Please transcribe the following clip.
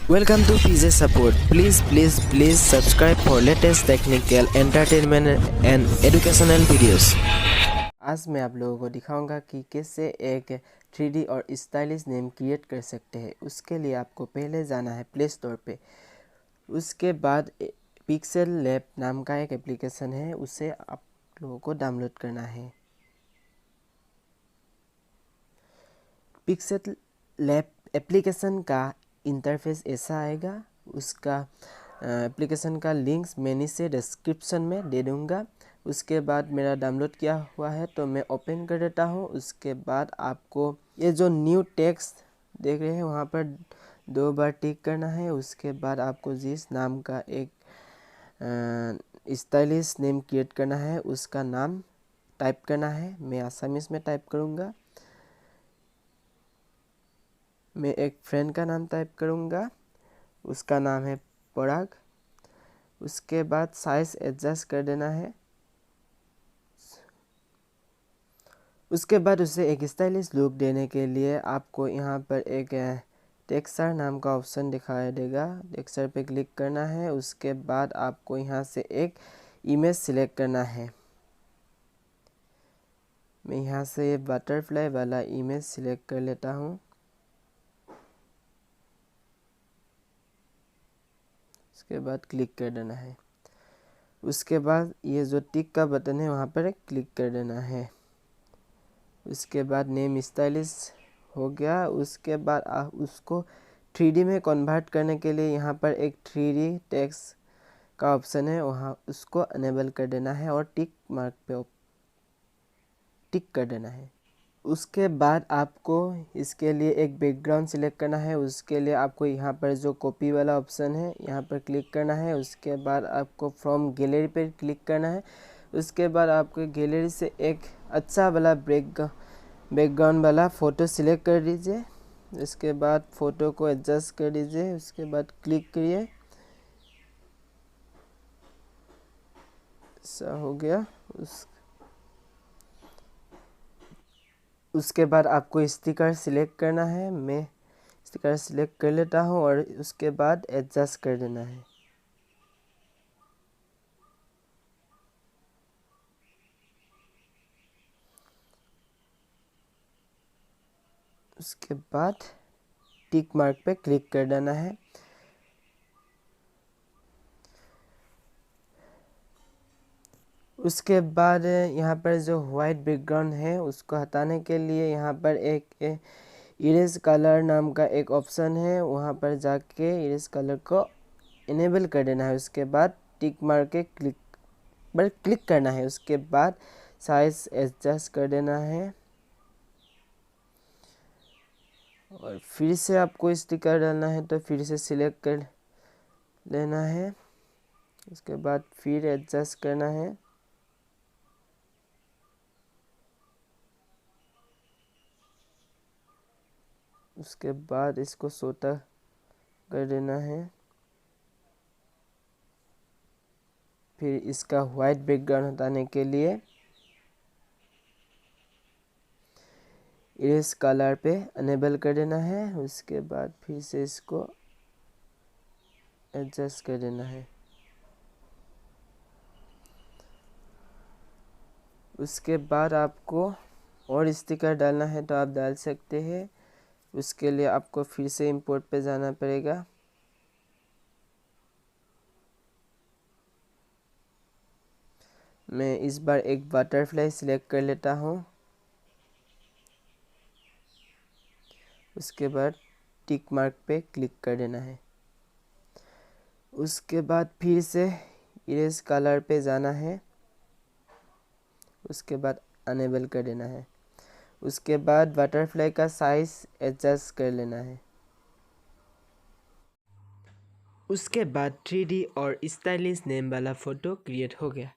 Welcome to PJ Support. Please subscribe for latest technical, entertainment and educational videos. आज मैं आप लोगों को दिखाऊंगा कि कैसे एक 3D और स्टाइलिश नेम क्रिएट कर सकते हैं। उसके लिए आपको पहले जाना है प्ले स्टोर पे। उसके बाद पिक्सेल लैब नाम का एक एप्लीकेशन है, उसे आप लोगों को डाउनलोड करना है। पिक्सेल लैब एप्लीकेशन का इंटरफेस ऐसा आएगा। उसका एप्लीकेशन का लिंक्स मैं नीचे डिस्क्रिप्शन में दे दूँगा। उसके बाद मेरा डाउनलोड किया हुआ है तो मैं ओपन कर देता हूँ। उसके बाद आपको ये जो न्यू टेक्स्ट देख रहे हैं वहाँ पर 2 बार टिक करना है। उसके बाद आपको जिस नाम का एक स्टाइलिश नेम क्रिएट करना है उसका नाम टाइप करना है। मैं आसामीज में टाइप करूँगा। मैं एक फ्रेंड का नाम टाइप करूँगा, उसका नाम है पराग। उसके बाद साइज एडजस्ट कर देना है। उसके बाद उसे एक स्टाइलिश लुक देने के लिए आपको यहाँ पर एक टेक्सचर नाम का ऑप्शन दिखाई देगा। टेक्सचर पे क्लिक करना है। उसके बाद आपको यहाँ से एक इमेज सिलेक्ट करना है। मैं यहाँ से ये बटरफ्लाई वाला इमेज सिलेक्ट कर लेता हूँ। उसके बाद क्लिक कर देना है। उसके बाद ये जो टिक का बटन है वहाँ पर क्लिक कर देना है। उसके बाद नेम स्टाइलिश हो गया। उसके बाद आप उसको 3D में कन्वर्ट करने के लिए यहाँ पर एक 3D टेक्स्ट का ऑप्शन है, वहाँ उसको अनेबल कर देना है और टिक मार्क पे टिक कर देना है। उसके बाद आपको इसके लिए एक बैकग्राउंड सिलेक्ट करना है। उसके लिए आपको यहाँ पर जो कॉपी वाला ऑप्शन है यहाँ पर क्लिक करना है। उसके बाद आपको फ्रॉम गैलरी पे क्लिक करना है। उसके बाद आपको गैलरी से एक अच्छा वाला बैकग्राउंड वाला फ़ोटो सिलेक्ट कर दीजिए। उसके बाद फ़ोटो को एडजस्ट कर दीजिए। उसके बाद क्लिक करिए। ऐसा हो गया। उसके बाद आपको स्टिकर सिलेक्ट करना है। मैं स्टिकर सिलेक्ट कर लेता हूँ और उसके बाद एडजस्ट कर देना है। उसके बाद टिक मार्क पे क्लिक कर देना है। उसके बाद यहाँ पर जो वाइट बैकग्राउंड है उसको हटाने के लिए यहाँ पर एक इरेज कलर नाम का एक ऑप्शन है, वहाँ पर जाके इरेज कलर को इनेबल कर देना है। उसके बाद टिक मार के क्लिक करना है। उसके बाद साइज एडजस्ट कर देना है और फिर से आपको स्टिकर डालना है तो फिर से सिलेक्ट कर लेना है। उसके बाद फिर एडजस्ट करना है। उसके बाद इसको छोटा कर देना है। फिर इसका वाइट बैकग्राउंड हटाने के लिए इरेज कलर पे अनेबल कर देना है। उसके बाद फिर से इसको एडजस्ट कर देना है। उसके बाद आपको और स्टिकर डालना है तो आप डाल सकते हैं। उसके लिए आपको फिर से इंपोर्ट पे जाना पड़ेगा। मैं इस बार एक बटरफ्लाई सिलेक्ट कर लेता हूँ। उसके बाद टिक मार्क पे क्लिक कर देना है। उसके बाद फिर से इरेज कलर पे जाना है। उसके बाद अनेबल कर देना है। उसके बाद बटरफ्लाई का साइज एडजस्ट कर लेना है। उसके बाद 3D और स्टाइलिश नेम वाला फ़ोटो क्रिएट हो गया।